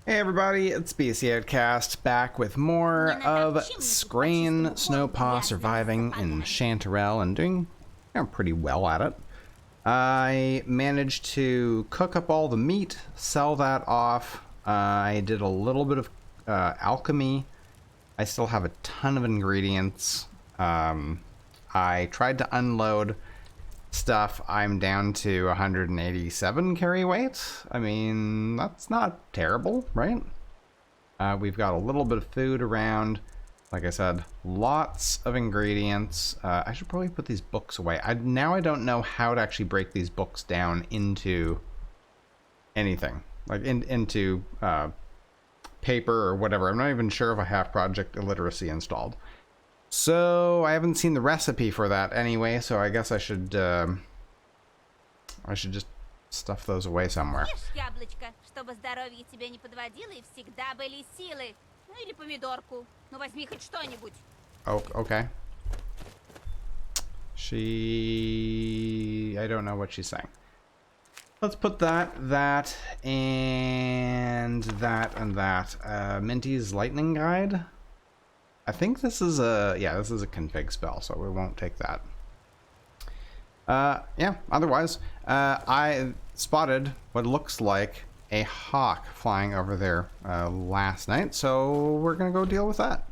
Hey everybody, it's BC Outcast back with more of Skyrim Snowpaw surviving in Chanterelle and doing pretty well at it. I managed to cook up all the meat, sell that off. I did a little bit of alchemy. I still have a ton of ingredients. I tried to unload stuff. I'm down to 187 carry weight. I mean, that's not terrible, right? We've got a little bit of food around. Like I said, lots of ingredients. I should probably put these books away. Now I don't know how to actually break these books down into anything. Like into paper or whatever. I'm not even sure if I have Project Illiteracy installed. So I haven't seen the recipe for that anyway, so I guess I should just stuff those away somewhere. Oh, okay. I don't know what she's saying. Let's put that, and that. Minty's Lightning Guide. I think this is a config spell, so we won't take that. Yeah, otherwise, I spotted what looks like a hawk flying over there last night, so we're gonna go deal with that.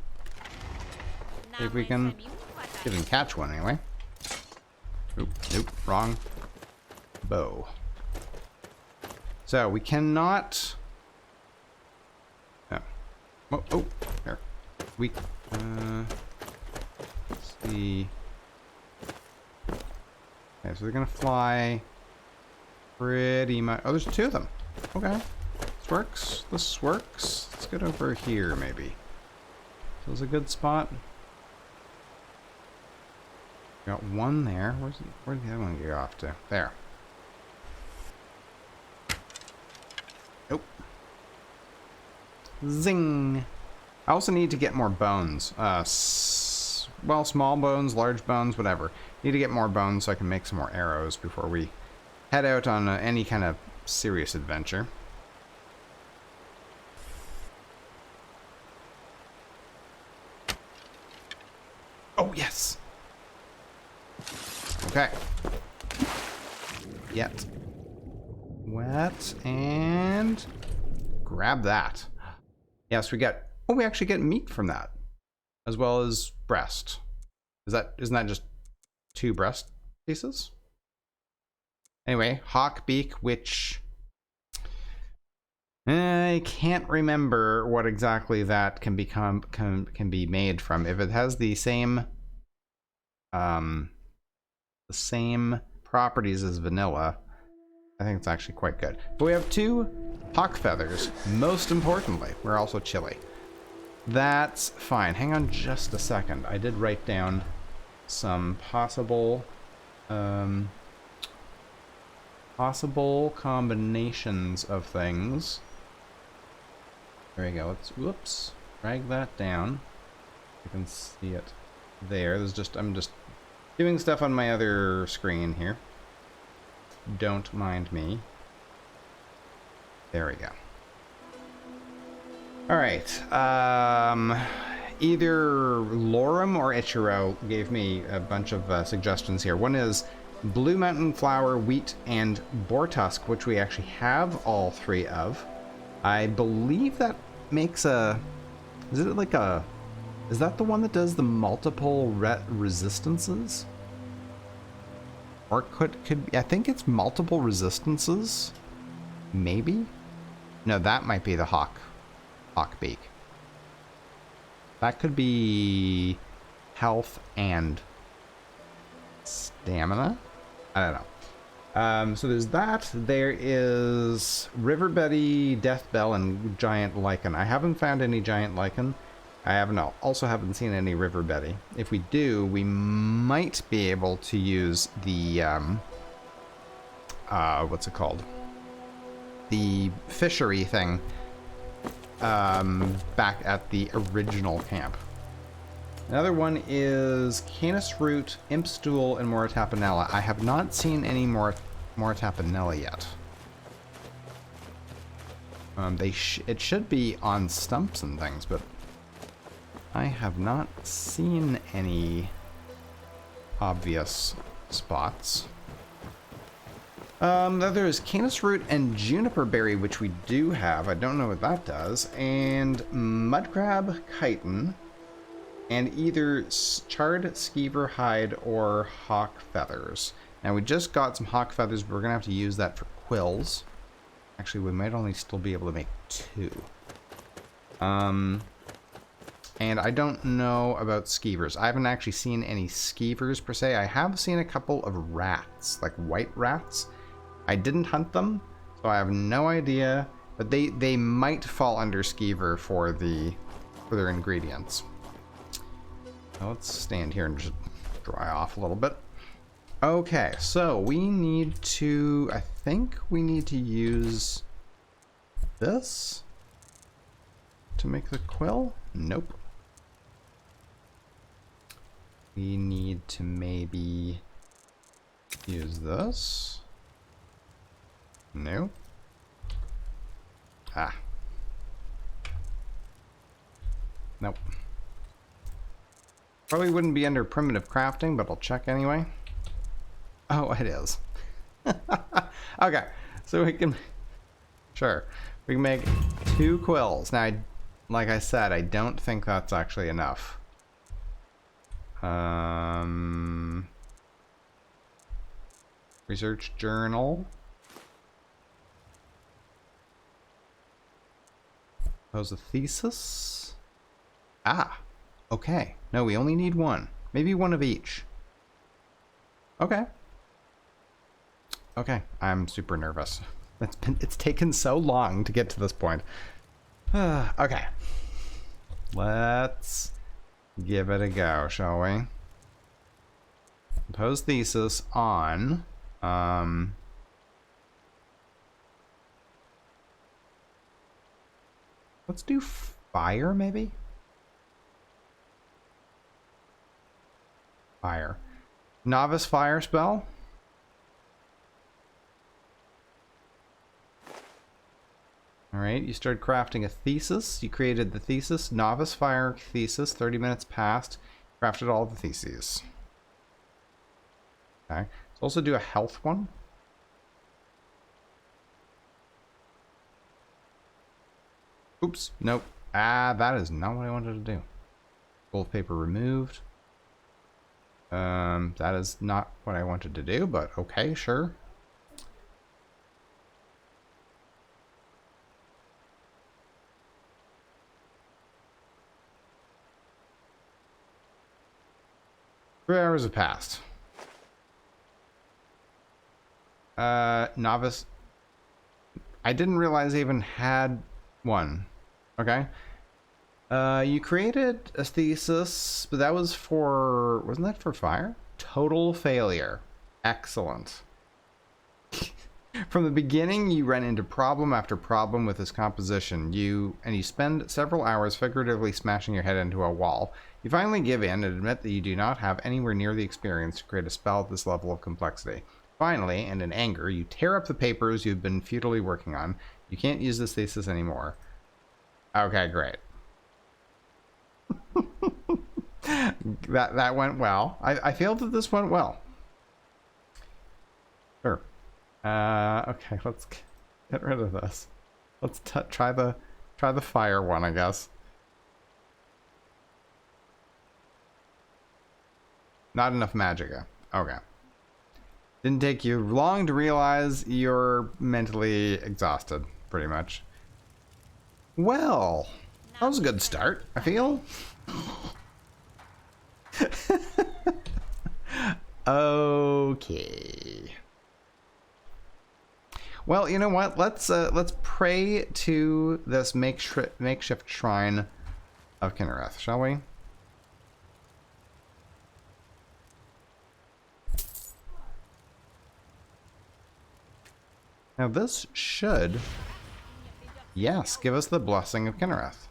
See if we can catch one anyway. Oop, nope, wrong bow. So we cannot. Oh, here. We let's see. Okay, so they're gonna fly pretty much. Oh, there's two of them. Okay, this works. This works. Let's get over here, maybe. Feels a good spot. Got one there. Where'd the other one get off to? There. Nope. Zing. I also need to get more bones. Well, small bones, large bones, whatever. Need to get more bones so I can make some more arrows before we head out on any kind of serious adventure. Oh, yes! Okay. Yet. Wet, and grab that. Yes, we got. Oh, we actually get meat from that, as well as breast. Isn't that just 2 breast pieces? Anyway, hawk beak, which I can't remember what exactly that can be made from. If it has the same properties as vanilla, I think it's actually quite good. But we have 2 hawk feathers. Most importantly, we're also chilly. That's fine. Hang on just a second. I did write down some possible combinations of things. There we go. Let's whoops, drag that down. You can see it there. I'm just doing stuff on my other screen here. Don't mind me. There we go. All right. Either Lorem or Ichiro gave me a bunch of suggestions here. One is Blue Mountain Flower, Wheat, and Bortusk, which we actually have all 3 of. I believe that makes a. Is that the one that does the multiple resistances? Or could I think it's multiple resistances? Maybe? No, that might be the hawk beak. That could be health and stamina. I don't know. So there's that. There is River Betty, Death Bell, and Giant Lichen. I haven't found any Giant Lichen. Also haven't seen any River Betty. If we do, we might be able to use the what's it called? The fishery thing back at the original camp. Another one is Canis Root, Imp Stool, and Moratapanella. I have not seen any Moratapanella yet. It should be on stumps and things, but I have not seen any obvious spots. There's canis root and juniper berry, which we do have. I don't know what that does. And mudcrab chitin, and either charred skeever hide or hawk feathers. Now we just got some hawk feathers, but we're gonna have to use that for quills. Actually, we might only still be able to make 2. And I don't know about skeevers. I haven't actually seen any skeevers per se. I have seen a couple of rats, like white rats. I didn't hunt them, so I have no idea. But they might fall under skeever for their ingredients. Now let's stand here and just dry off a little bit. Okay, so we need to, I think we need to use this to make the quill. Nope. We need to maybe use this. No. Ah. Nope. Probably wouldn't be under primitive crafting, but I'll check anyway. Oh, it is. Okay, so we can... Sure. We can make 2 quills. Now, like I said, I don't think that's actually enough. Research journal. Propose a thesis. Ah, okay. No, we only need 1. Maybe 1 of each. Okay. Okay, I'm super nervous. It's taken so long to get to this point. Okay. Let's give it a go, shall we? Propose thesis on let's do fire, maybe? Fire. Novice fire spell. Alright, you started crafting a thesis. You created the thesis. Novice fire thesis. 30 minutes passed. Crafted all the theses. Okay. Let's also do a health one. Oops. Nope. Ah, that is not what I wanted to do. Gold paper removed. That is not what I wanted to do, but okay, sure. Three hours have passed. Novice. I didn't realize I even had one. Okay. You created a thesis, but that was for... Wasn't that for fire? Total failure. Excellent. From the beginning, you run into problem after problem with this composition. You spend several hours figuratively smashing your head into a wall. You finally give in and admit that you do not have anywhere near the experience to create a spell at this level of complexity. Finally, and in anger, you tear up the papers you've been futilely working on. You can't use this thesis anymore. Okay, great. that went well. I feel that this went well. Sure. Okay, let's get rid of this. Let's try the fire one, I guess. Not enough magicka. Okay. Didn't take you long to realize you're mentally exhausted, pretty much. Well, that was a good start, I feel. Okay. Well, you know what? Let's pray to this makeshift shrine of Kinnereth, shall we? Now this should, yes, give us the blessing of Kinnereth.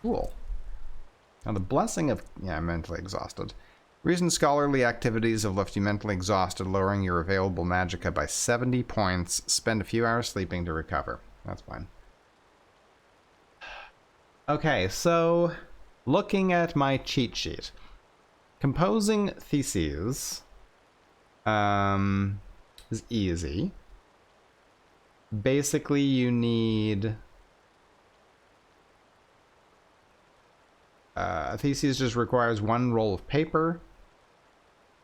Cool. Now the blessing of, yeah, mentally exhausted. Recent scholarly activities have left you mentally exhausted, lowering your available magicka by 70 points. Spend a few hours sleeping to recover. That's fine. Okay, so looking at my cheat sheet, composing theses is easy. Basically, you need a thesis just requires one roll of paper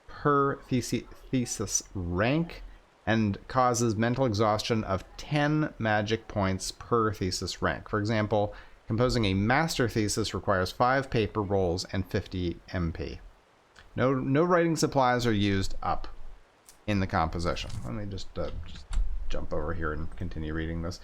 per thesis rank and causes mental exhaustion of 10 magic points per thesis rank. For example, composing a master thesis requires 5 paper rolls and 50 MP. No writing supplies are used up in the composition. Let me just jump over here and continue reading this.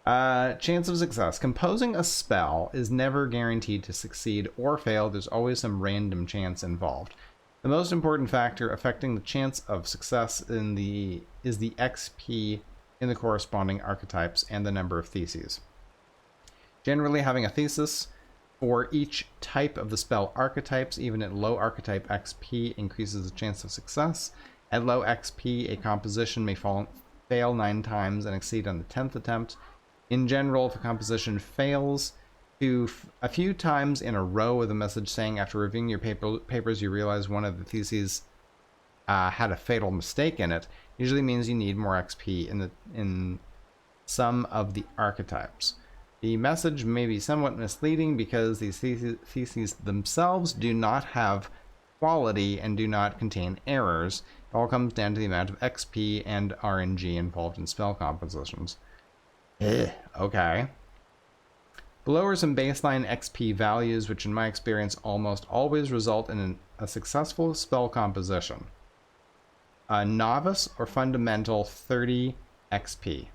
Chance of success. Composing a spell is never guaranteed to succeed or fail. There's always some random chance involved. The most important factor affecting the chance of success is the XP in the corresponding archetypes and the number of theses. Generally, having a thesis for each type of the spell archetypes, even at low archetype XP, increases the chance of success. At low XP, a composition may fail 9 times and exceed on the 10th attempt. In general, if a composition fails a few times in a row with a message saying after reviewing your papers you realize one of the theses had a fatal mistake in it, usually means you need more XP in some of the archetypes. The message may be somewhat misleading because these theses themselves do not have quality and do not contain errors. It all comes down to the amount of XP and RNG involved in spell compositions. Okay. Below are some baseline XP values, which in my experience almost always result in a successful spell composition. A novice or fundamental 30 XP.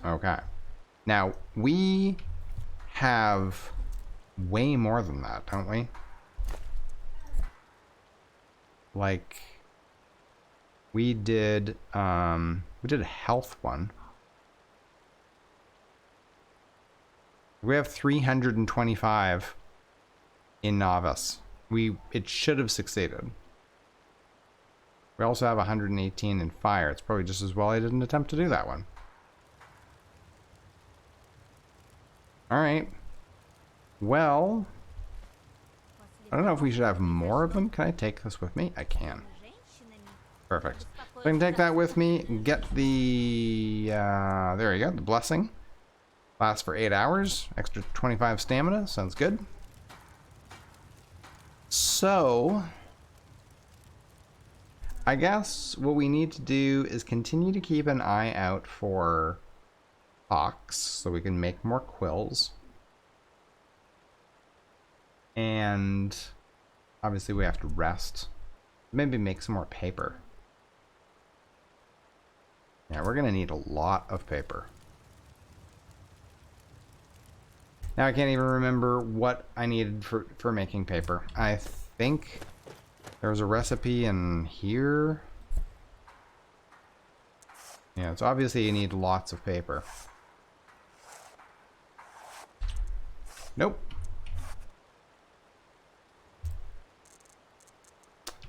Okay. Now, we have way more than that, don't we? Like, we did a health one. We have 325 in novice. It should have succeeded. We also have 118 in fire. It's probably just as well I didn't attempt to do that one. Alright. Well, I don't know if we should have more of them. Can I take this with me? I can. Perfect. So I can take that with me, get the, there you go, the blessing. Lasts for 8 hours, extra 25 stamina, sounds good. So, I guess what we need to do is continue to keep an eye out for hawks so we can make more quills. And obviously we have to rest. Maybe make some more paper. Yeah, we're gonna need a lot of paper. Now I can't even remember what I needed for making paper. I think there was a recipe in here. Yeah, so obviously you need lots of paper. Nope.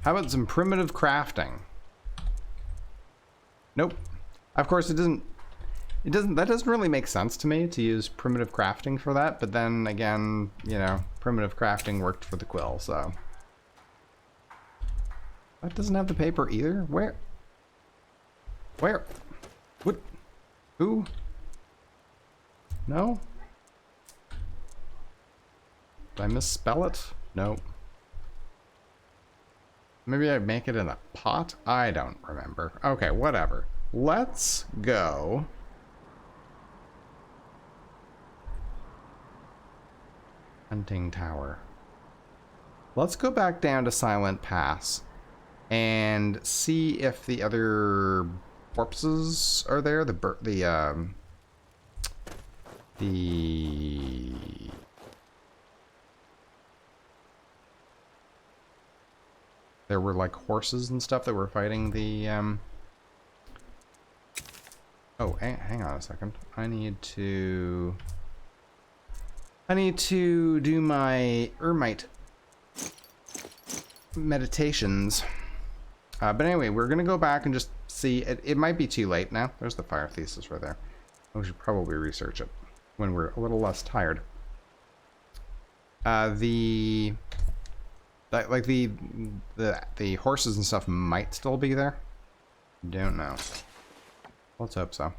How about some primitive crafting? Nope. Of course, that doesn't really make sense to me to use primitive crafting for that, but then again, you know, primitive crafting worked for the quill, so. That doesn't have the paper either? Where? What? Who? No? Did I misspell it? No. Maybe I make it in a pot? I don't remember. Okay, whatever. Let's go. Hunting tower. Let's go back down to Silent Pass and see if the other corpses are there. There were like horses and stuff that were fighting the oh, hang on a second. I need to do my Ermite meditations. But anyway, we're gonna go back and just see. It might be too late now. There's the fire thesis right there. We should probably research it when we're a little less tired. Like the horses and stuff might still be there. Don't know. Let's hope so.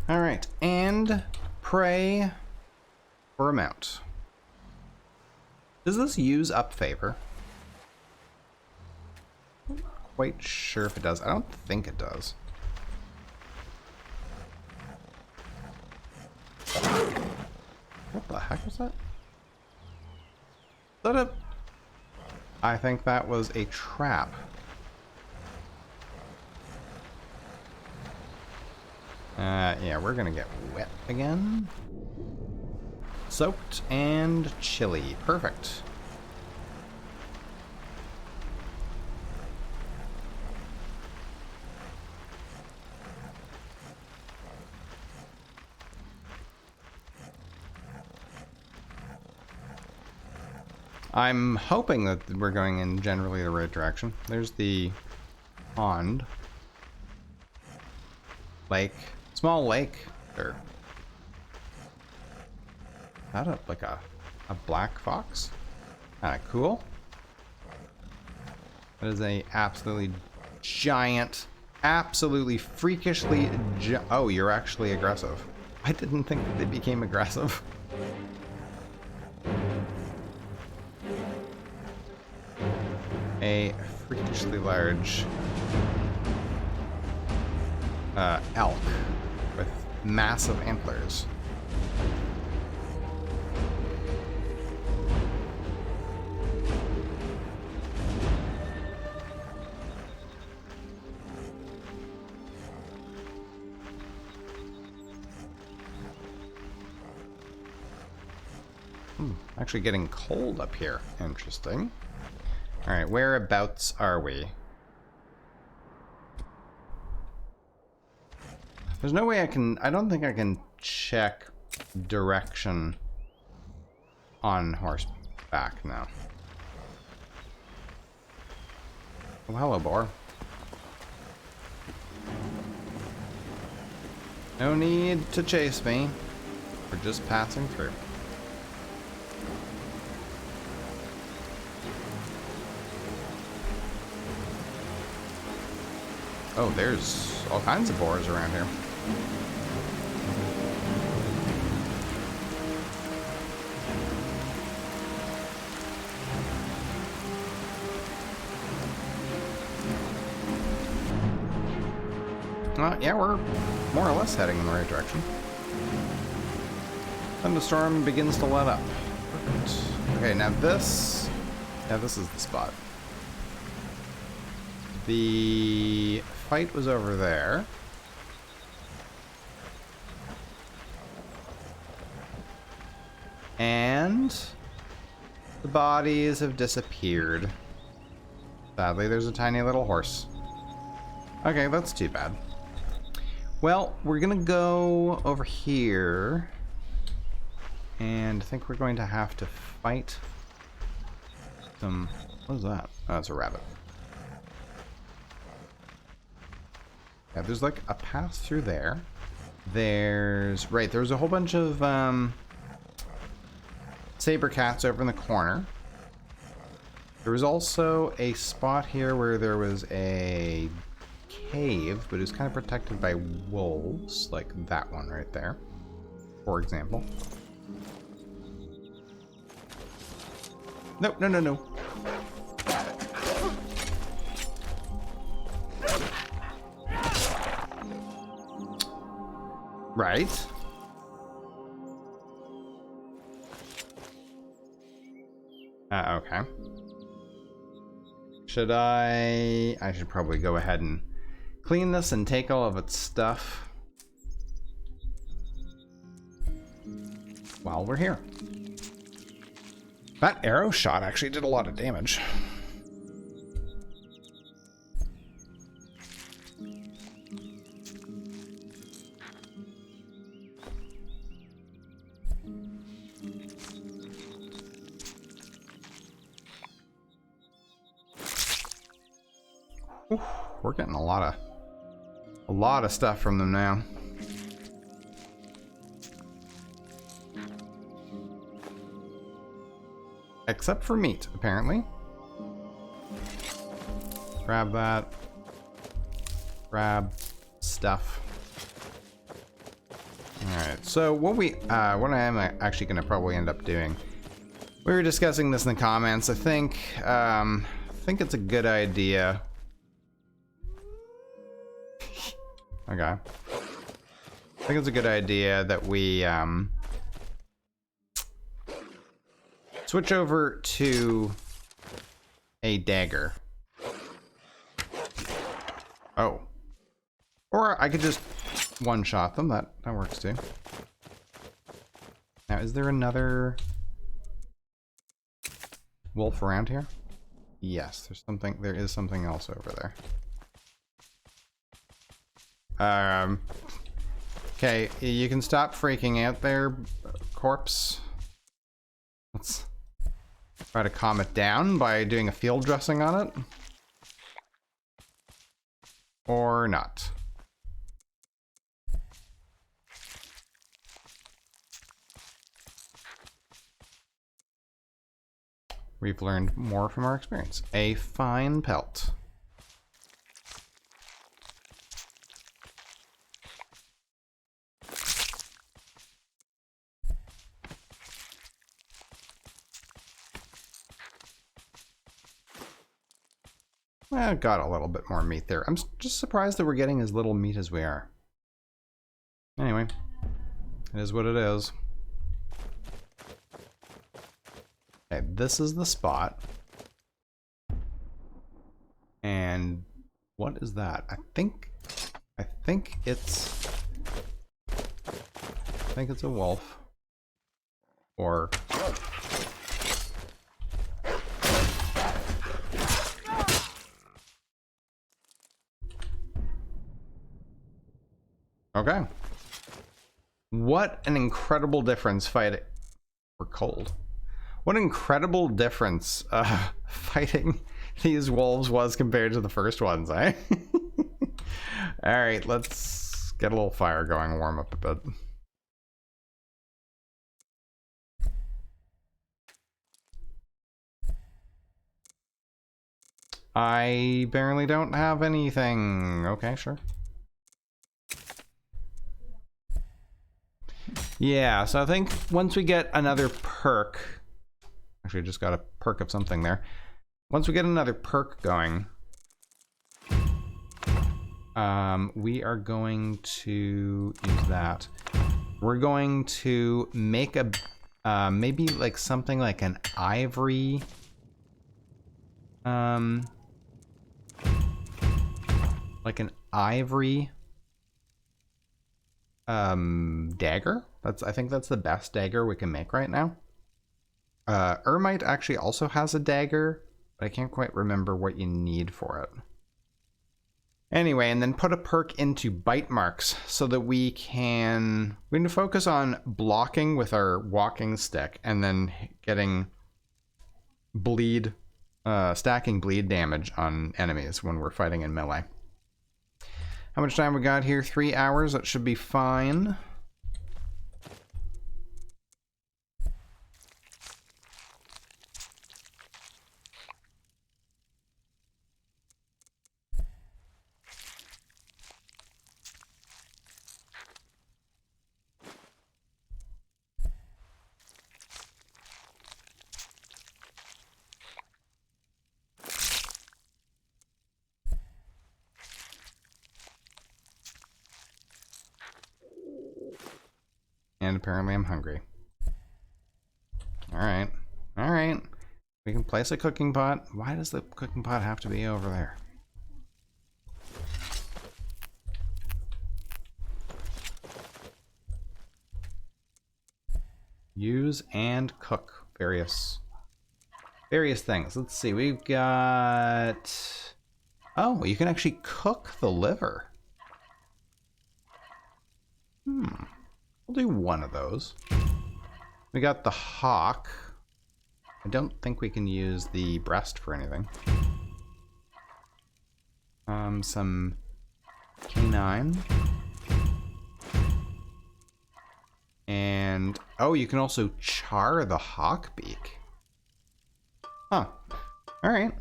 All right, and pray for a mount. Does this use up favor? I'm not quite sure if it does. I don't think it does. What the heck was that? Is that a... I think that was a trap. Yeah, we're gonna get wet again. Soaked and chilly. Perfect. I'm hoping that we're going in generally the right direction. There's the pond. Lake. Small lake. Or... Is that like a black fox? Kinda cool. That is a absolutely giant, absolutely freakishly oh, you're actually aggressive. I didn't think that they became aggressive. A freakishly large elk with massive antlers. Actually getting cold up here. Interesting. Alright, whereabouts are we? There's no way I can... I don't think I can check direction on horseback now. Oh, hello, boar. No need to chase me. We're just passing through. Oh, there's all kinds of boars around here. Yeah, we're more or less heading in the right direction. Thunderstorm begins to let up. Perfect. Okay, now this... Yeah, this is the spot. The fight was over there. And the bodies have disappeared. Sadly, there's a tiny little horse. Okay, that's too bad. Well, we're gonna go over here. And I think we're going to have to fight some... What is that? Oh, it's a rabbit. Yeah, there's like a path through there. There's... Right, there's a whole bunch of Saber cats over in the corner. There was also a spot here where there was a cave, but it was kind of protected by wolves, like that one right there, for example. No, no, no, no. Right. Okay. Should I should probably go ahead and clean this and take all of its stuff while we're here. That arrow shot actually did a lot of damage. Oof, we're getting a lot of stuff from them now. Except for meat, apparently. Grab that. Grab stuff. Alright, so what I am actually going to probably end up doing, we were discussing this in the comments. I think it's a good idea. Okay. I think it's a good idea that we switch over to a dagger. Oh. Or I could just one-shot them. That works too. Now, is there another wolf around here? Yes, there is something else over there. Okay, you can stop freaking out there, corpse. Let's try to calm it down by doing a field dressing on it. Or not. We've learned more from our experience. A fine pelt. Well, got a little bit more meat there. I'm just surprised that we're getting as little meat as we are. Anyway, it is what it is. Okay, this is the spot. And what is that? I think it's a wolf. Or okay. What an incredible difference fighting. We're cold. What an incredible difference fighting these wolves was compared to the first ones, eh? Alright, let's get a little fire going and warm up a bit. I barely don't have anything. Okay, sure. Yeah, so I think once we get another perk, actually I just got a perk of something there. Once we get another perk going, we are going to use that. We're going to make a, maybe like something like an ivory, dagger. I think that's the best dagger we can make right now. Ermite actually also has a dagger, but I can't quite remember what you need for it. Anyway, and then put a perk into bite marks so that we can focus on blocking with our walking stick and then getting bleed, stacking bleed damage on enemies when we're fighting in melee. How much time we got here? 3 hours. That should be fine. And apparently I'm hungry. Alright. Alright. We can place a cooking pot. Why does the cooking pot have to be over there? Use and cook various things. Let's see. We've got... Oh, you can actually cook the liver. We'll do one of those. We got the hock. I don't think we can use the breast for anything. Some canine. And, oh, you can also char the hawk beak. Huh. Alright.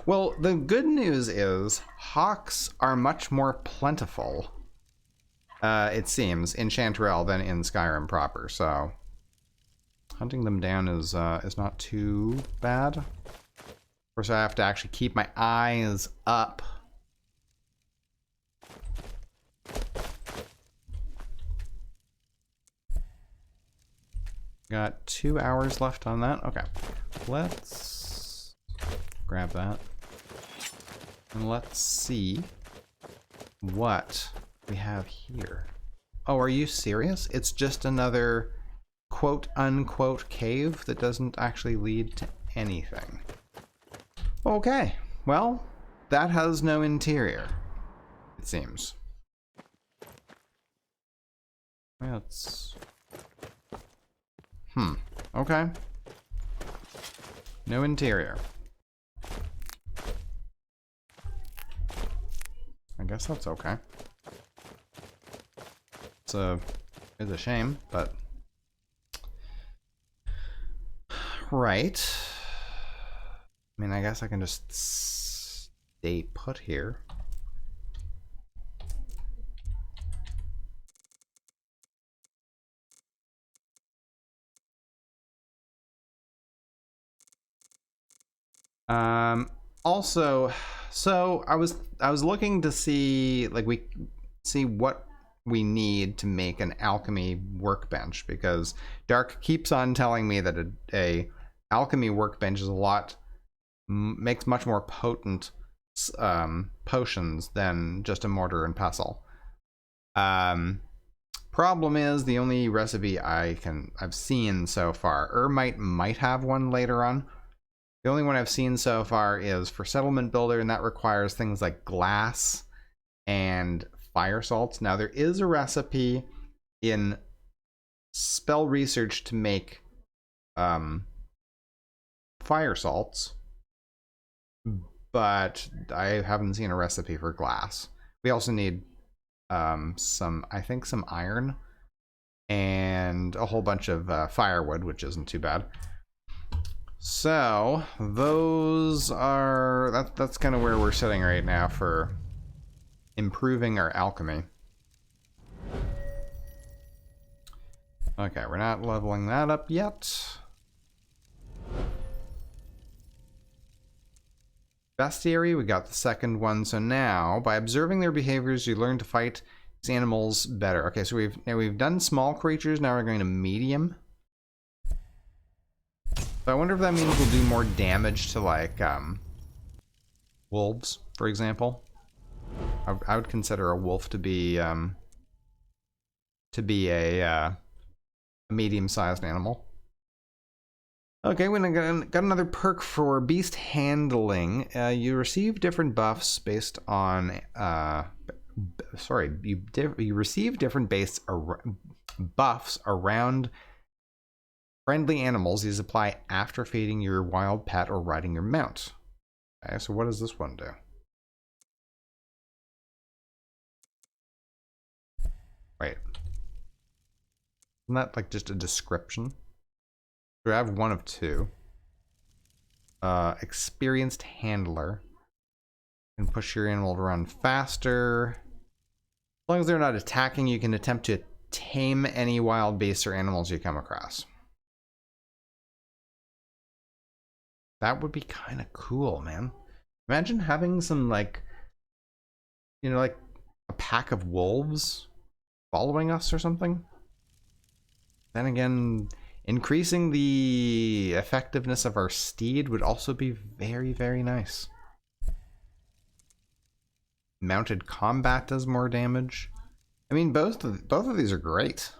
Well, the good news is hawks are much more plentiful, it seems, in Chanterelle than in Skyrim proper, so hunting them down is not too bad. Of course, I have to actually keep my eyes up. Got 2 hours left on that. Okay. Let's grab that. And let's see what we have here. Oh, are you serious? It's just another quote-unquote cave that doesn't actually lead to anything. Okay. Well, that has no interior, it seems. That's... Okay. No interior. I guess that's okay. It's a shame, but... Right. I mean, I guess I can just stay put here. Also, so I was looking to see, like, what we need to make an alchemy workbench, because Dark keeps on telling me that a alchemy workbench is makes much more potent potions than just a mortar and pestle. Problem is, the only recipe I've seen so far, might have one later on. The only one I've seen so far is for Settlement Builder, and that requires things like glass and fire salts. Now, there is a recipe in Spell Research to make fire salts, but I haven't seen a recipe for glass. We also need some iron and a whole bunch of firewood, which isn't too bad. So those are that's kind of where we're sitting right now for improving our alchemy. Okay, we're not leveling that up yet. Bestiary, we got the second one. So now, by observing their behaviors, you learn to fight these animals better. Okay, so we've done small creatures. Now we're going to medium. So I wonder if that means we'll do more damage to, like, wolves, for example. I would consider a wolf to be a medium-sized animal. Okay, we got another perk for beast handling. You receive different buffs based on you receive different buffs around friendly animals. These apply after feeding your wild pet or riding your mount. Okay, so what does this one do? Wait. Isn't that like just a description? So I have one of two. Experienced handler. You can push your animal to run faster. As long as they're not attacking, you can attempt to tame any wild beasts or animals you come across. That would be kind of cool, man. Imagine having some, like, you know, like a pack of wolves following us or something. Then again, increasing the effectiveness of our steed would also be very, very nice. Mounted combat does more damage. I mean, both of these are great.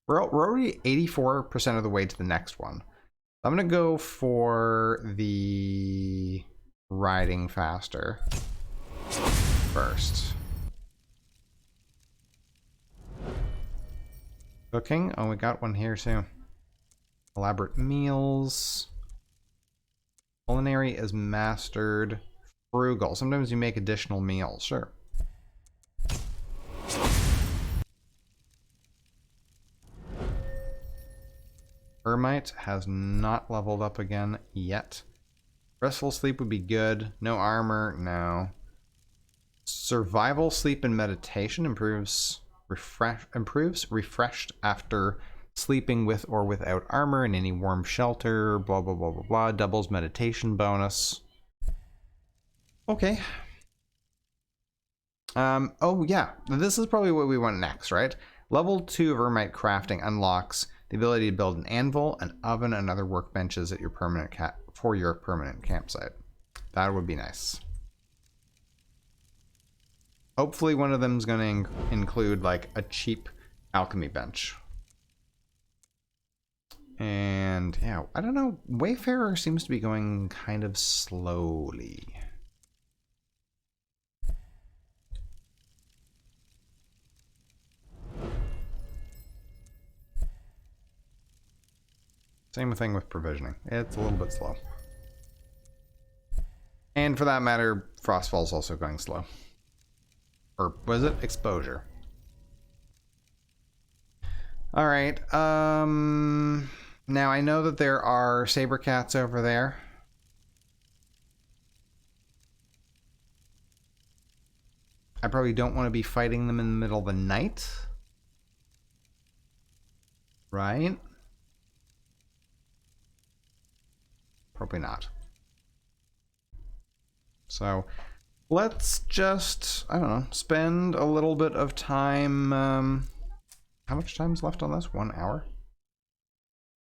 We're already 84% of the way to the next one. I'm gonna go for the riding faster first. Cooking. Oh, we got one here too. Elaborate meals. Culinary is mastered. Frugal. Sometimes you make additional meals. Sure. Hermite has not leveled up again yet. Restful sleep would be good. No armor, no. Survival, sleep, and meditation improves refreshed after sleeping with or without armor in any warm shelter. Blah blah blah blah blah. Doubles meditation bonus. Okay. Oh yeah, this is probably what we want next, right? Level 2 of Hermite crafting unlocks the ability to build an anvil, an oven, and other workbenches at your permanent campsite. That would be nice. Hopefully one of them is going to include like a cheap alchemy bench. And yeah, I don't know. Wayfarer seems to be going kind of slowly. Same thing with provisioning. It's a little bit slow. And for that matter, Frostfall's also going slow. Or was it? Exposure. Alright, now I know that there are Saber cats over there. I probably don't want to be fighting them in the middle of the night. Right? Probably not. So let's just, I don't know, spend a little bit of time. How much time's left on this? 1 hour?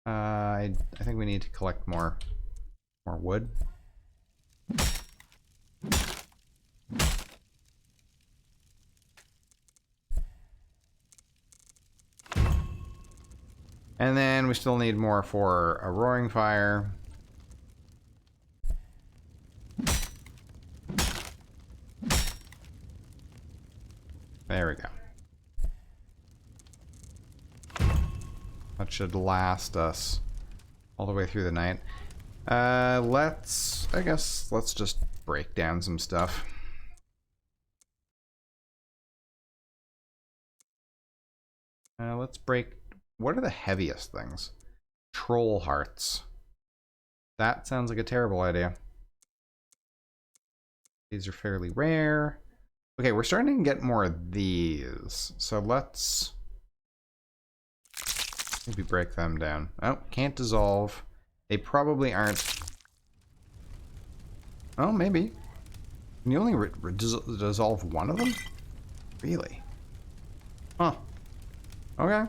I think we need to collect more wood. And then we still need more for a roaring fire. There we go. That should last us all the way through the night. I guess let's just break down some stuff. Let's break, what are the heaviest things? Troll hearts. That sounds like a terrible idea. These are fairly rare. Okay, we're starting to get more of these. So let's maybe break them down. Oh, can't dissolve. They probably aren't. Oh, maybe. Can you only dissolve one of them? Really? Huh. Okay.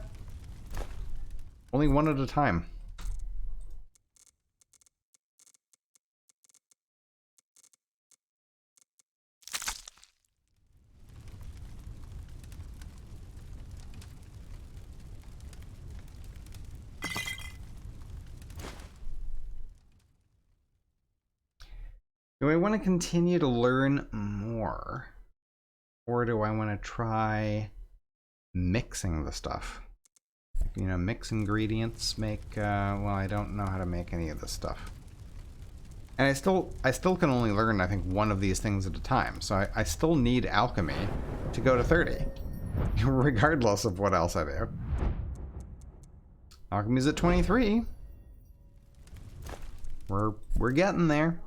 Only one at a time. Do I want to continue to learn more? Or do I want to try mixing the stuff? You know, mix ingredients, make, well, I don't know how to make any of this stuff. And I still can only learn, I think, one of these things at a time. So I still need alchemy to go to 30. Regardless of what else I do. Alchemy's at 23. We're getting there.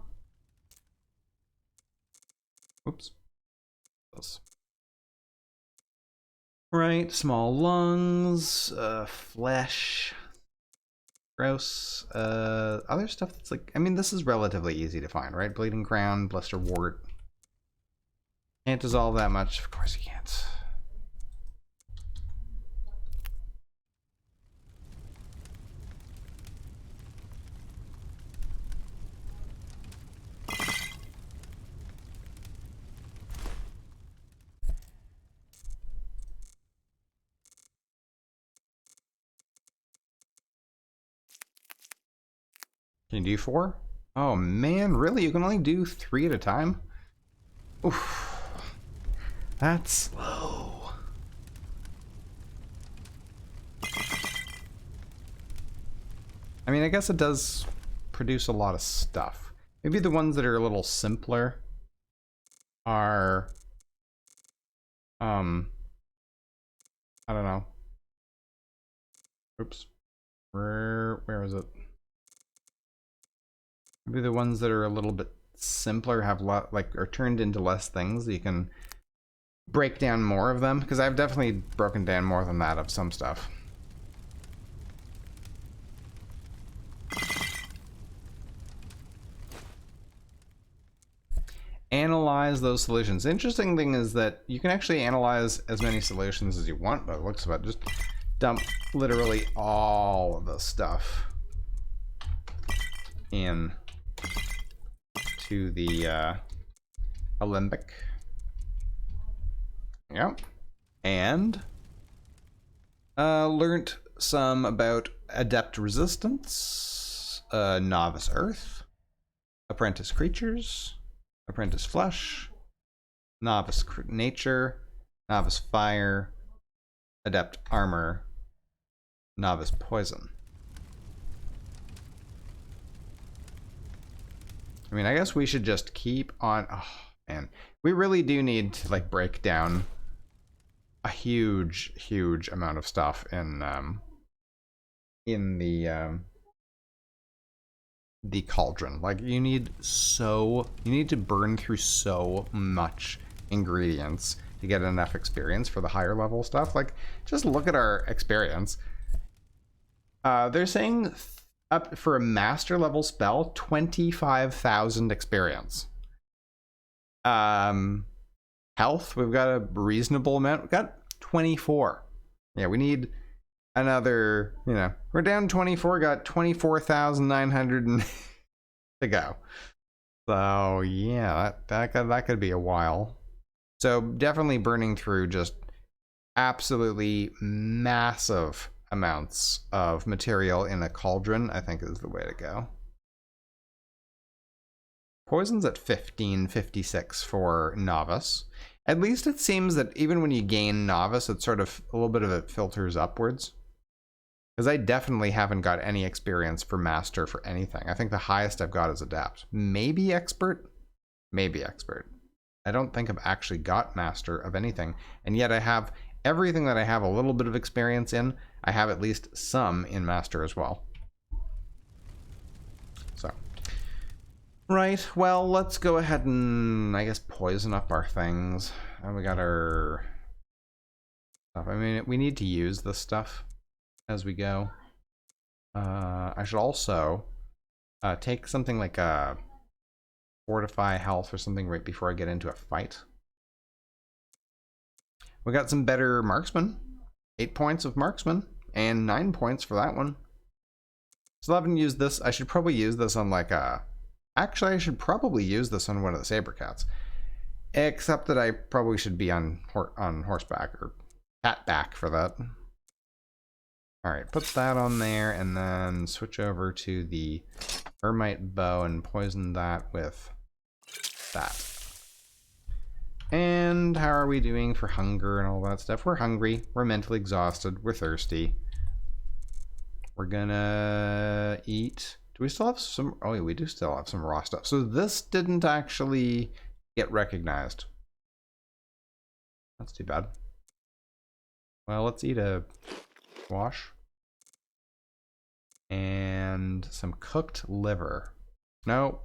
Oops. Right, small lungs, flesh. Gross. Other stuff that's like, I mean, this is relatively easy to find, right? Bleeding crown, blister wart. Can't dissolve that much. Of course you can't. Can you do 4? Oh man, really? You can only do 3 at a time? Oof. That's slow. I mean, I guess it does produce a lot of stuff. Maybe the ones that are a little simpler are, I don't know. Oops. Where is it? Maybe the ones that are a little bit simpler have are turned into less things. You can break down more of them, because I've definitely broken down more than that of some stuff. Analyze those solutions. The interesting thing is that you can actually analyze as many solutions as you want, but it looks about just dump literally all of the stuff in to the Alembic. Yep. And learned some about adept resistance, novice earth, apprentice creatures, apprentice flesh, novice nature, novice fire, adept armor, novice poison. I mean, I guess we should just keep on. Oh man, we really do need to like break down a huge amount of stuff in the cauldron. Like you need to burn through so much ingredients to get enough experience for the higher level stuff. Like just look at our experience. They're saying up for a master level spell 25,000 experience. Health, we've got a reasonable amount. We've got 24. Yeah, we need another, you know, we're down 24, got 24,900 to go. So yeah, that could be a while. So definitely burning through just absolutely massive amounts of material in a cauldron, I think is the way to go. Poison's at 1556 for novice. At least it seems that even when you gain novice, it's sort of a little bit of it filters upwards. Because I definitely haven't got any experience for master for anything. I think the highest I've got is adept. Maybe expert? Maybe expert. I don't think I've actually got master of anything. And yet I have everything that I have a little bit of experience in. I have at least some in master as well. So. Right, well, let's go ahead and, I guess, poison up our things. And we got our stuff. I mean, we need to use this stuff as we go. I should also take something like a fortify health or something right before I get into a fight. We got some better marksman. 8 points of marksman and 9 points for that one. Still haven't used this. I should probably use this on like a... Actually, I should probably use this on one of the Saber cats. Except that I probably should be on horseback or cat back for that. Alright, put that on there and then switch over to the Ermite bow and poison that with that. And how are we doing for hunger and all that stuff? We're hungry, we're mentally exhausted, we're thirsty. We're gonna eat. Do we still have some? Oh yeah, we do still have some raw stuff. So this didn't actually get recognized. That's too bad. Well, let's eat a squash. And some cooked liver. No.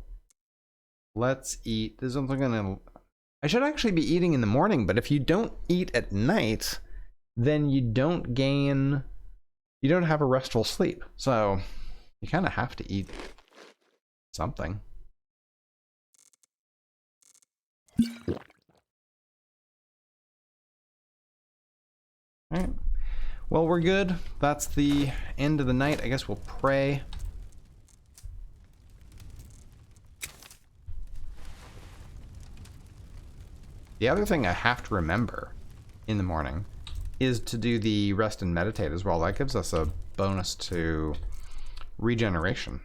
Let's eat. There's something gonna... I should actually be eating in the morning, but if you don't eat at night, then you don't gain... You don't have a restful sleep. So you kind of have to eat something. All right. Well, we're good. That's the end of the night. I guess we'll pray. The other thing I have to remember in the morning is to do the rest and meditate as well. That gives us a bonus to regeneration.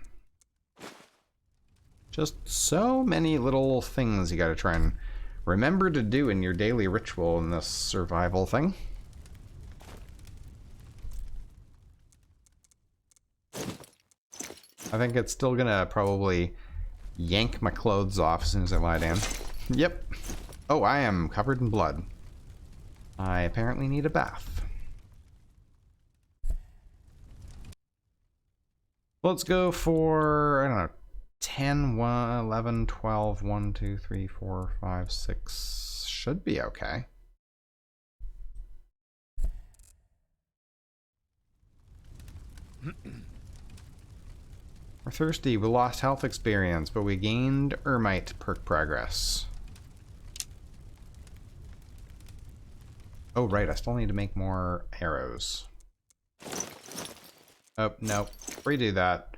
Just so many little things you gotta try and remember to do in your daily ritual in this survival thing. I think it's still gonna probably yank my clothes off as soon as I lie down. Yep. Oh, I am covered in blood. I apparently need a bath. Let's go for, I don't know, 10, 1, 11, 12, 1, 2, 3, 4, 5, 6. Should be okay. We're thirsty. We lost health experience, but we gained Ermite perk progress. Oh, right. I still need to make more arrows. Oh, no. Redo that.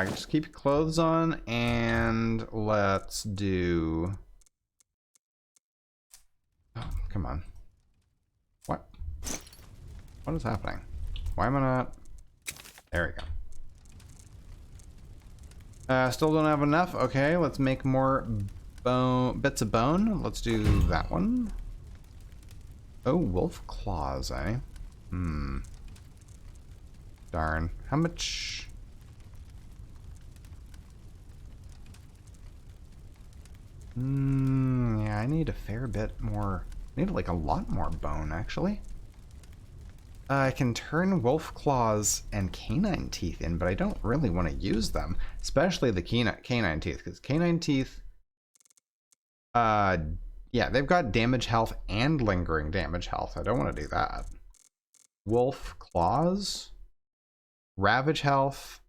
Just keep your clothes on, and let's do... Oh, come on. What? What is happening? Why am I not... There we go. Still don't have enough. Okay, let's make more bits of bone. Let's do that one. Oh, wolf claws, eh? Hmm. Darn. How much... yeah, I need a fair bit more. I need like a lot more bone, actually. I can turn wolf claws and canine teeth in, but I don't really want to use them, especially the canine teeth, because canine teeth, yeah, they've got damage health and lingering damage health. I don't want to do that. Wolf claws, ravage health,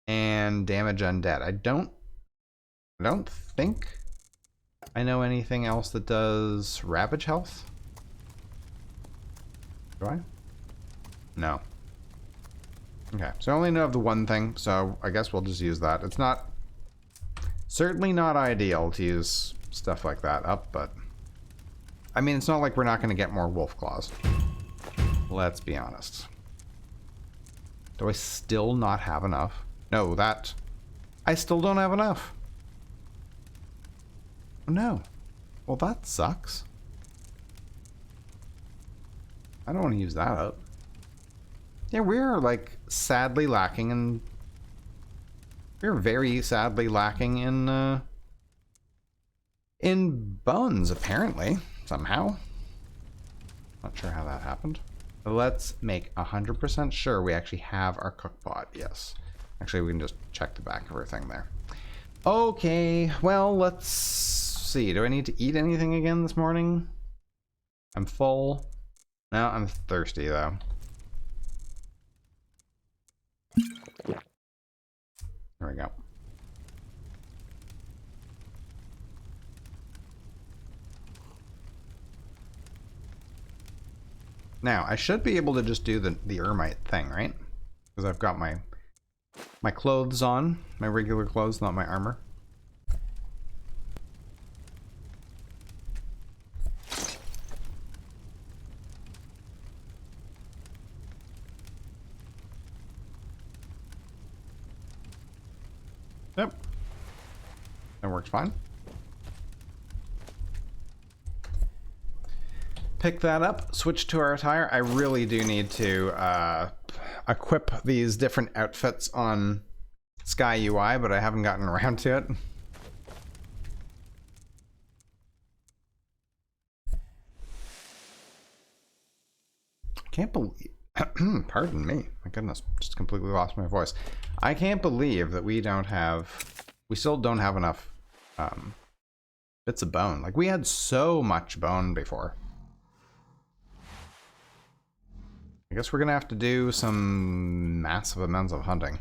and damage undead. I don't think I know anything else that does ravage health. Do I? No. Okay, so I only know of the one thing, so I guess we'll just use that. It's not... certainly not ideal to use stuff like that up, but... I mean, it's not like we're not going to get more wolf claws. Let's be honest. Do I still not have enough? No, that... I still don't have enough. Oh, no. Well, that sucks. I don't want to use that up. Yeah, we're like sadly lacking in... we're very sadly lacking in bones, apparently. Somehow. Not sure how that happened. But let's make 100% sure we actually have our cook pot. Yes. Actually, we can just check the back of our thing there. Okay, well, let's see. Do I need to eat anything again this morning? I'm full. No, I'm thirsty, though. There we go. Now, I should be able to just do the Ermite thing, right? Because I've got my clothes on, my regular clothes, not my armor. Yep. That works fine. Pick that up, switch to our attire. I really do need to equip these different outfits on Sky UI, but I haven't gotten around to it. Can't believe... pardon me. My goodness, just completely lost my voice. I can't believe that we don't have... we still don't have enough bits of bone. Like, we had so much bone before. I guess we're gonna have to do some massive amounts of hunting.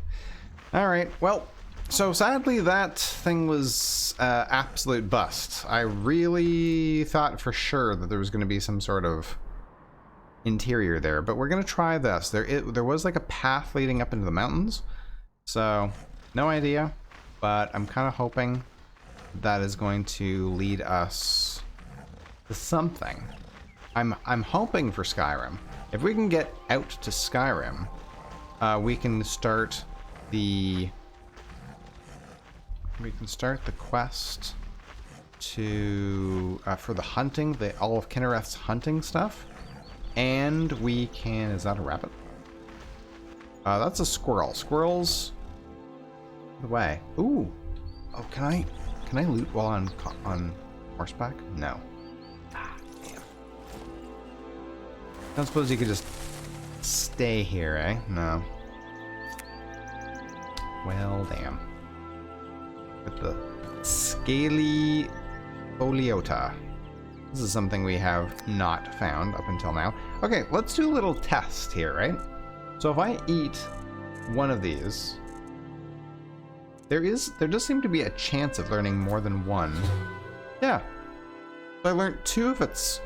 Alright, well, so sadly that thing was absolute bust. I really thought for sure that there was gonna be some sort of interior there, but we're gonna try this. There was like a path leading up into the mountains, so no idea, but I'm kind of hoping that is going to lead us to something. I'm hoping for Skyrim. If we can get out to Skyrim, we can start the quest to for the hunting, all of Kinnereth's hunting stuff. And we can... is that a rabbit? That's a squirrel. Squirrels... the way. Ooh. Oh, can I loot while on horseback? No. Ah, damn. I don't suppose you could just stay here, eh? No. Well, damn. With the scaly foliota. This is something we have not found up until now. Okay, let's do a little test here, right? So if I eat one of these, there does seem to be a chance of learning more than one. Yeah. I learned 2 of its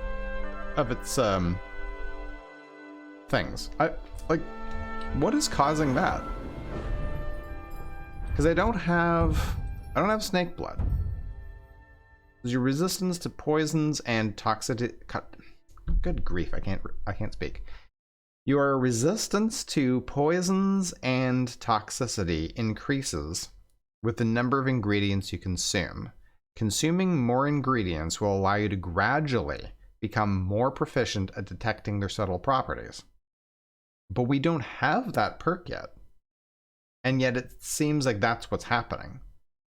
things. What is causing that? Because I don't have snake blood. Your resistance to poisons and toxicity. Good grief, I can't speak. Your resistance to poisons and toxicity increases with the number of ingredients you consume. Consuming more ingredients will allow you to gradually become more proficient at detecting their subtle properties. But we don't have that perk yet. And yet it seems like that's what's happening,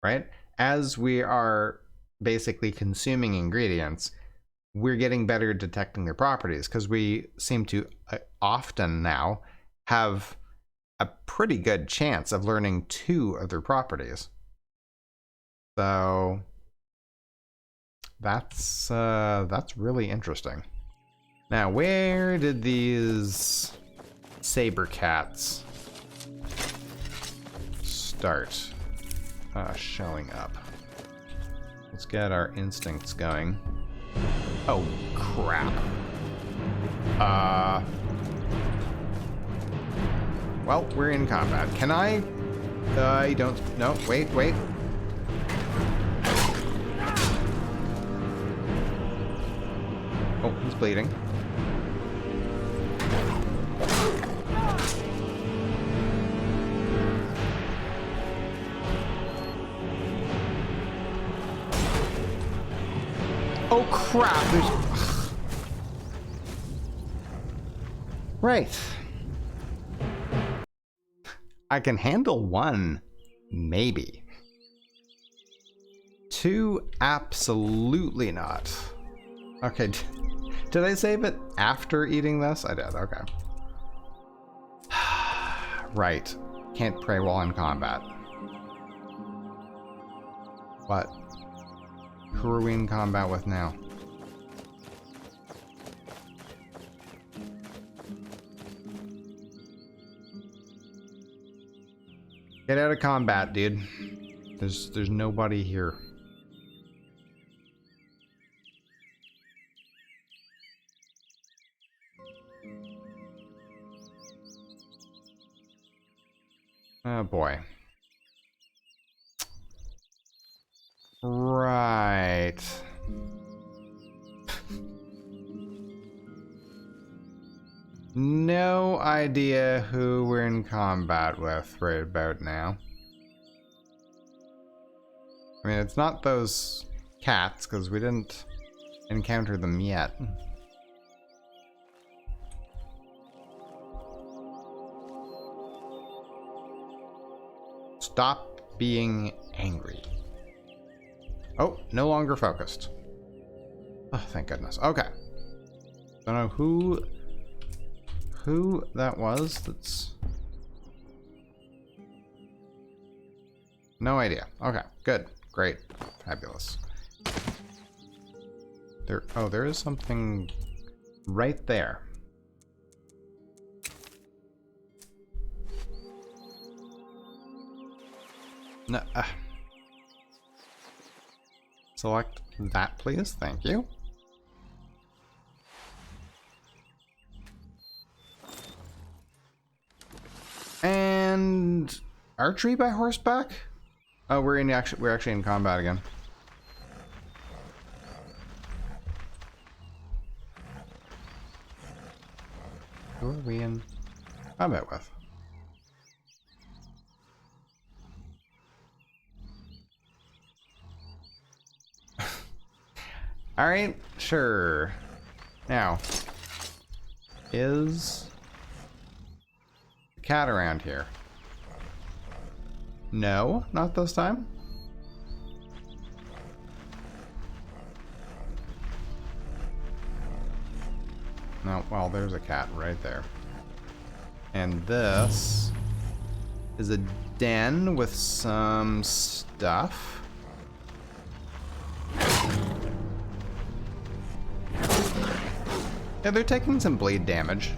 right? As we are basically consuming ingredients, we're getting better at detecting their properties because we seem to often now have a pretty good chance of learning 2 of their properties. So that's really interesting. Now, where did these Saber cats start showing up? Let's get our instincts going. Oh, crap. Well, we're in combat. Can I don't... No, wait. Oh, he's bleeding. Oh crap, there's... Right. I can handle 1, maybe. 2, absolutely not. Okay, did I save it after eating this? I did, okay. Right, can't pray while in combat. What? Who are we in combat with now? Get out of combat, dude. There's nobody here. Oh boy. Right. No idea who we're in combat with right about now. I mean, it's not those cats, because we didn't encounter them yet. Stop being angry. Oh, no longer focused. Oh, thank goodness. Okay. Don't know who that was. That's no idea. Okay, good, great, fabulous. There is something right there. No. Select that, please. Thank you. And archery by horseback? Oh, we're actually in combat again. Who are we in combat with? All right, sure. Now, is the cat around here? No, not this time. No, well, there's a cat right there. And this is a den with some stuff. Yeah, they're taking some bleed damage.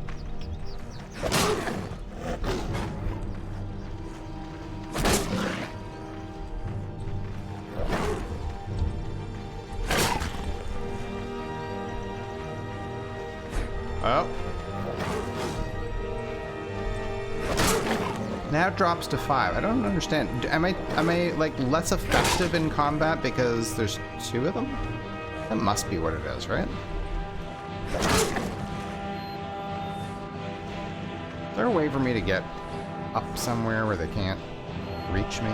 Oh. Now it drops to 5. I don't understand. Am I like less effective in combat because there's 2 of them? That must be what it is, right? Is there a way for me to get up somewhere where they can't reach me?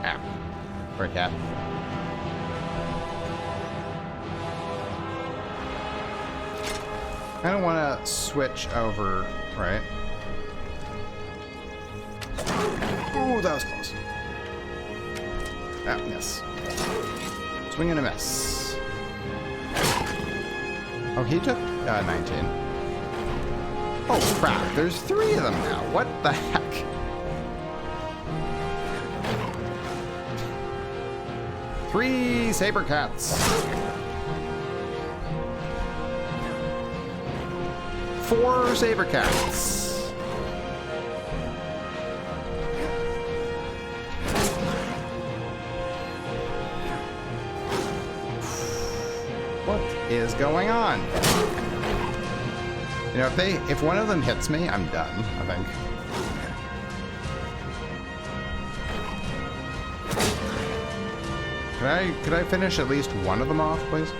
Ah. Poor cat. I don't want to switch over, right? Oh, that was close. Ah, miss. Swing and a miss. Oh, he took 19. Oh, crap. There's 3 of them now. What the heck? Three Saber cats. 4 Saber cats. What is going on? You know, if one of them hits me, I'm done, I think. Could I finish at least one of them off, please?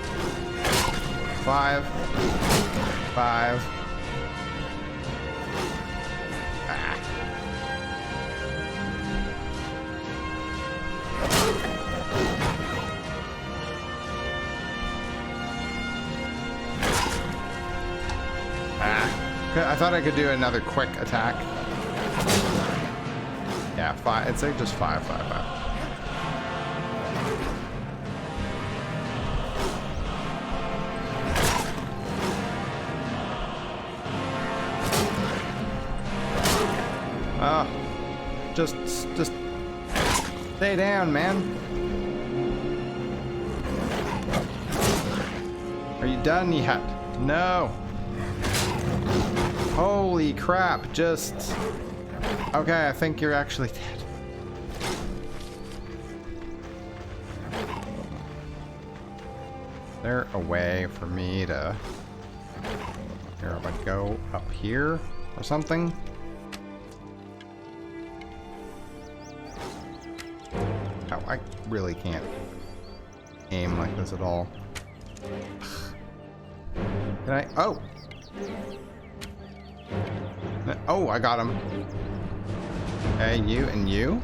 5. 5. Ah. I thought I could do another quick attack. Yeah, 5. It's like just 5, 5, 5. Oh, just stay down, man. Are you done yet? No. Holy crap, just... Okay, I think you're actually dead. Is there a way for me to... Here, like go up here or something? Oh, I really can't aim like this at all. Can I? Oh! Oh, I got him. Okay, you and you.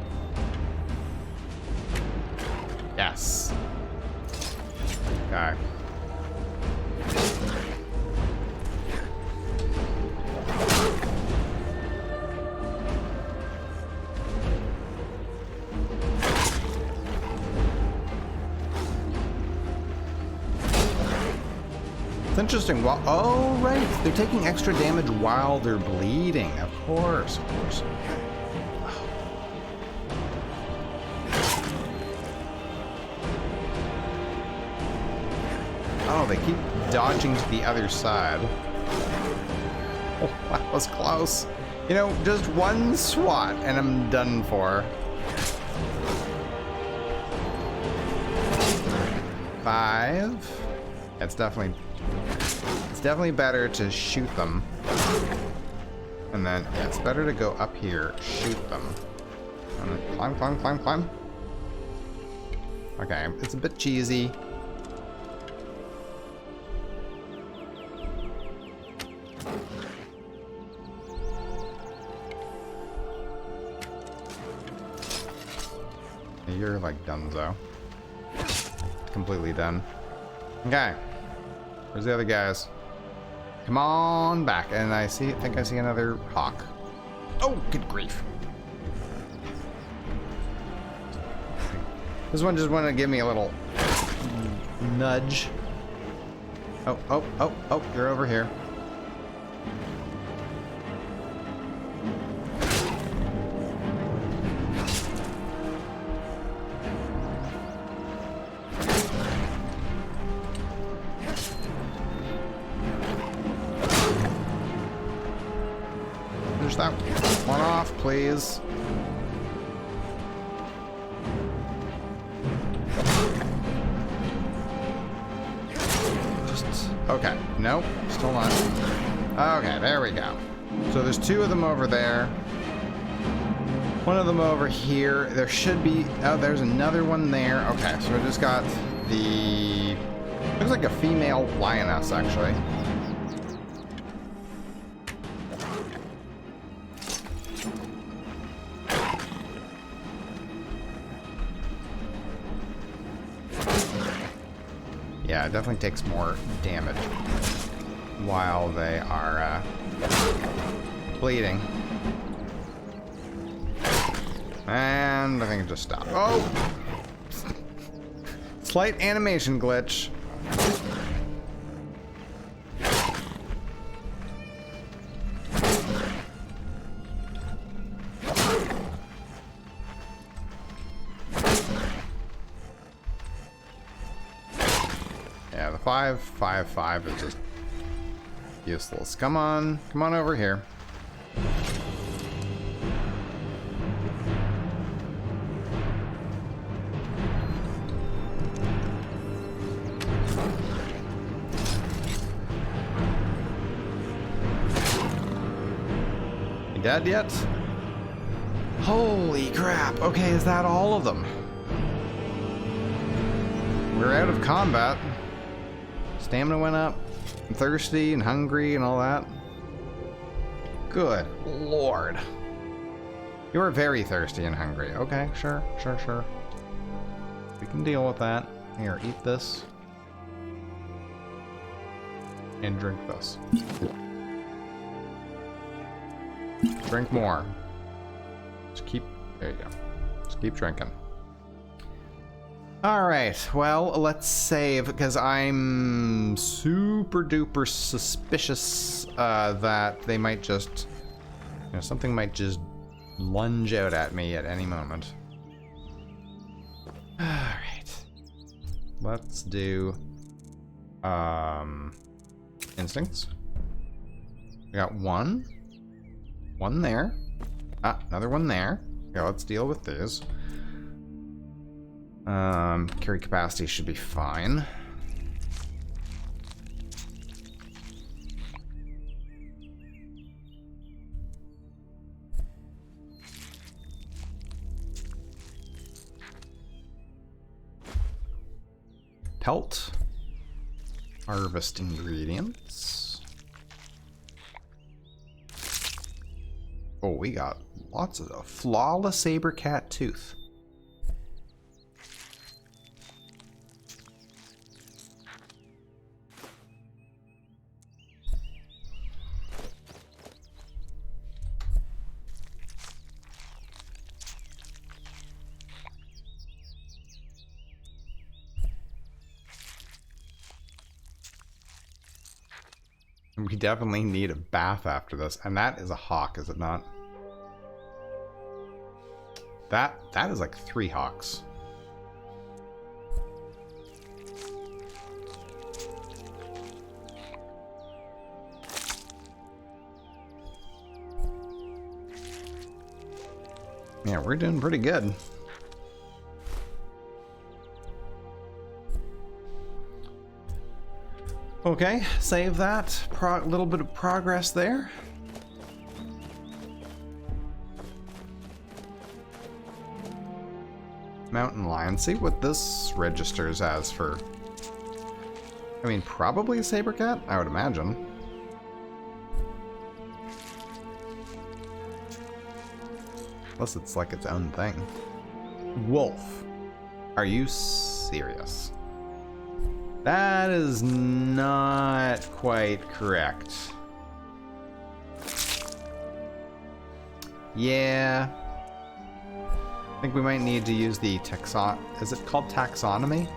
Yes. Okay. It's interesting. Well, oh, right. They're taking extra damage while they're bleeding. Of course, of course. Oh, they keep dodging to the other side. Oh, that was close. You know, just one swat and I'm done for. 5. It's definitely better to shoot them. And then, yeah, it's better to go up here, shoot them. And then climb, climb, climb, climb. Okay, it's a bit cheesy. You're like donezo. Completely done. Okay. Where's the other guys? Come on back. And I think I see another hawk. Oh, good grief. This one just wanted to give me a little nudge. Oh, oh, oh, oh, you're over here. Finish that one off, please. Okay, nope, still not. Okay, there we go. So there's two of them over there. One of them over here. There should be... Oh, there's another one there. Okay, so we just got the... Looks like a female lioness, actually. Yeah, it definitely takes more damage while they are bleeding. And I think it just stopped. Oh! Slight animation glitch. Yeah, the 555 is just useless. Come on over here. You dead yet? Holy crap. Okay, is that all of them? We're out of combat. Stamina went up. I'm thirsty and hungry and all that. Good lord. You're very thirsty and hungry. Okay, sure. We can deal with that. Here, eat this. And drink this. Drink more. Just keep... There you go. Just keep drinking. Alright, well, let's save, because I'm super duper suspicious that they might just... You know, something might just lunge out at me at any moment. Alright. Let's do... Instincts. We got one. One there. Ah, another one there. Okay, let's deal with these. Carry capacity should be fine. Pelt. Harvest ingredients. Oh, we got lots of a flawless saber cat tooth. We definitely need a bath after this, and that is a hawk, is it not? That is like 3 hawks. Yeah, we're doing pretty good. Okay, save that. Little bit of progress there. Mountain lion. See what this registers as for... I mean, probably a saber cat, I would imagine. Unless it's like its own thing. Wolf. Are you serious? That is not quite correct. Yeah. I think we might need to use the is it called taxonomy?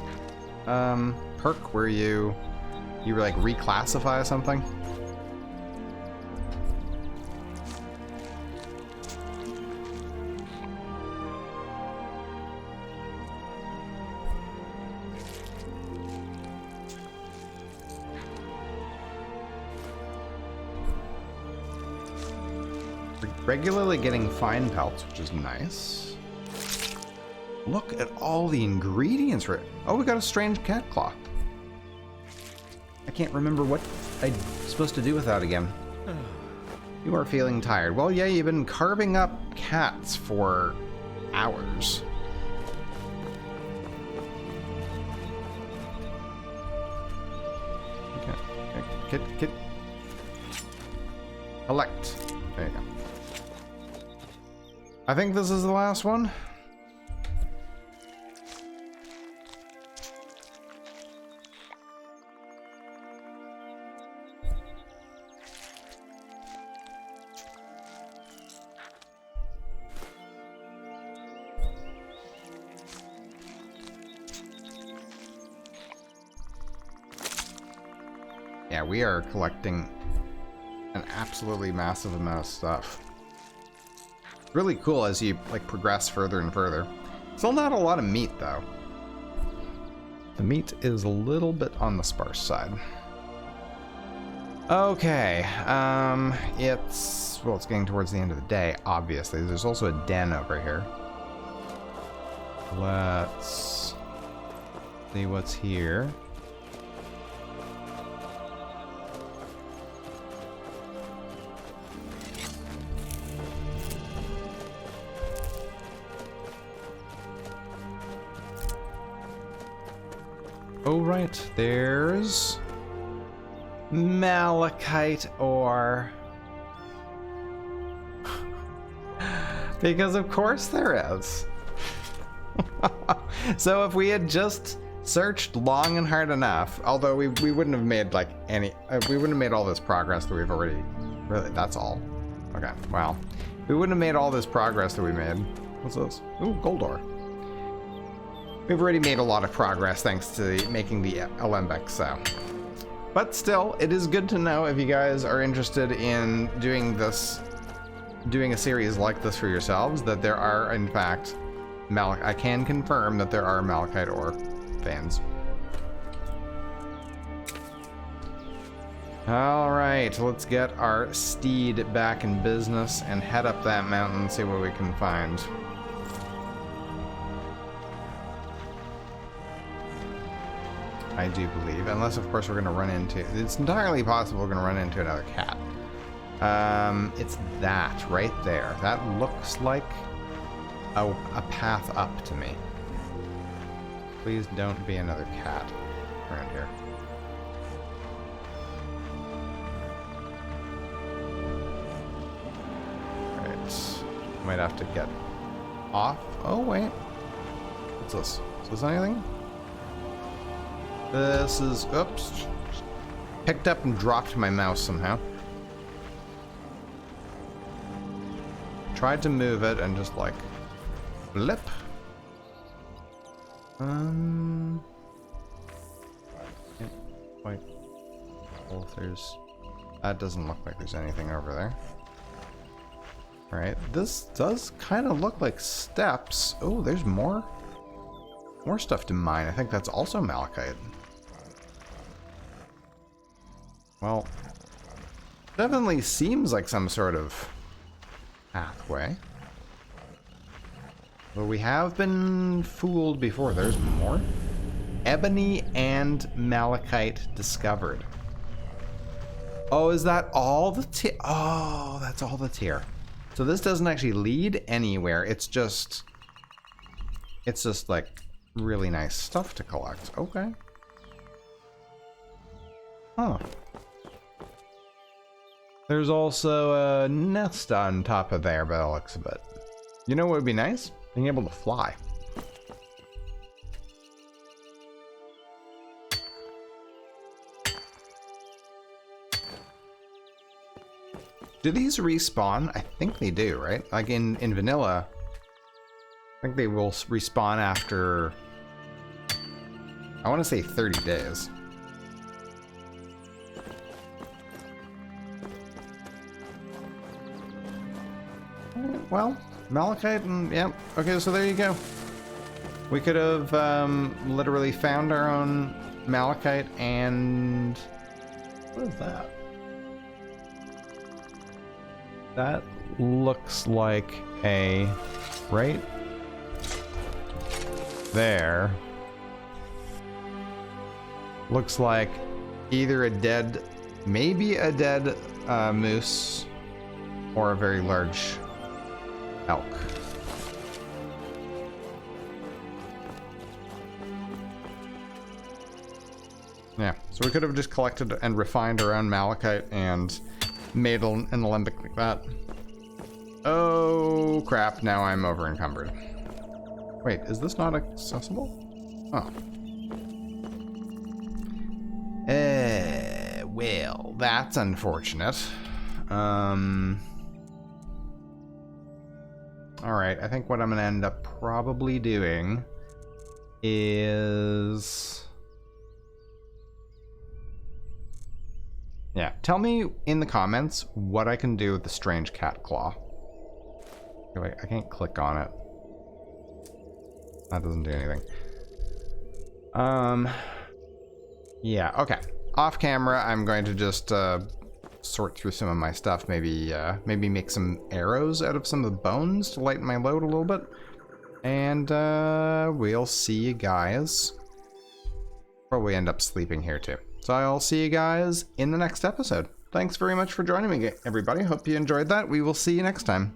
Perk where you You like reclassify something? Regularly getting fine pelts, which is nice. Look at all the ingredients for it. Oh, we got a strange cat claw. I can't remember what I'm supposed to do with that again. You are feeling tired. Well, yeah, you've been carving up cats for hours. Okay. Kit. Elect. There you go. I think this is the last one. Yeah, we are collecting an absolutely massive amount of stuff. Really cool as you like progress further and further. Still not a lot of meat though. The meat is a little bit on the sparse side. Okay, it's getting towards the end of the day, obviously. There's also a den over here. Let's see what's here. Oh, right, there's malachite ore. Because of course there is. So if we had just searched long and hard enough, although we wouldn't have made like we wouldn't have made all this progress that we've already, really, that's all. Okay, wow. We wouldn't have made all this progress that we made. What's this? Ooh, gold ore. We've already made a lot of progress thanks to making the alembic, so. But still, it is good to know if you guys are interested in doing a series like this for yourselves, that there are, in fact, I can confirm that there are malachite ore veins. All right, let's get our steed back in business and head up that mountain and see what we can find. I do believe, unless of course we're going to run into, it's entirely possible we're going to run into another cat. It's that right there. That looks like a path up to me. Please don't be another cat around here. Right, might have to get off. Oh wait, what's this? Is this anything? This is, oops, picked up and dropped my mouse somehow. Tried to move it and just like, blip. Can't quite, well, if there's, that doesn't look like there's anything over there. All right, this does kind of look like steps. Oh, there's more stuff to mine. I think that's also malachite. Well, definitely seems like some sort of pathway. But we have been fooled before. There's more. Ebony and malachite discovered. Oh, is that all the tier? Oh, that's all the tier. So this doesn't actually lead anywhere. It's just like really nice stuff to collect. Okay. Huh. There's also a nest on top of there, by the looks of it. You know what would be nice? Being able to fly. Do these respawn? I think they do, right? Like in vanilla, I think they will respawn after, I want to say 30 days. well, malachite and, yep. Okay, so there you go. We could have literally found our own malachite and... What is that? That looks like a... Right there. Looks like either a dead... Maybe a dead moose or a very large elk. Yeah, so we could have just collected and refined our own malachite and made an alembic like that. Oh crap, now I'm over encumbered. Wait, is this not accessible? Oh. Well, that's unfortunate. Alright, I think what I'm gonna end up probably doing is... Yeah, tell me in the comments what I can do with the strange cat claw. Okay, wait, I can't click on it. That doesn't do anything. Yeah, okay. Off camera, I'm going to just sort through some of my stuff. Maybe make some arrows out of some of the bones to lighten my load a little bit. And we'll see you guys. Probably end up sleeping here too. So I'll see you guys in the next episode. Thanks very much for joining me, everybody. Hope you enjoyed that. We will see you next time.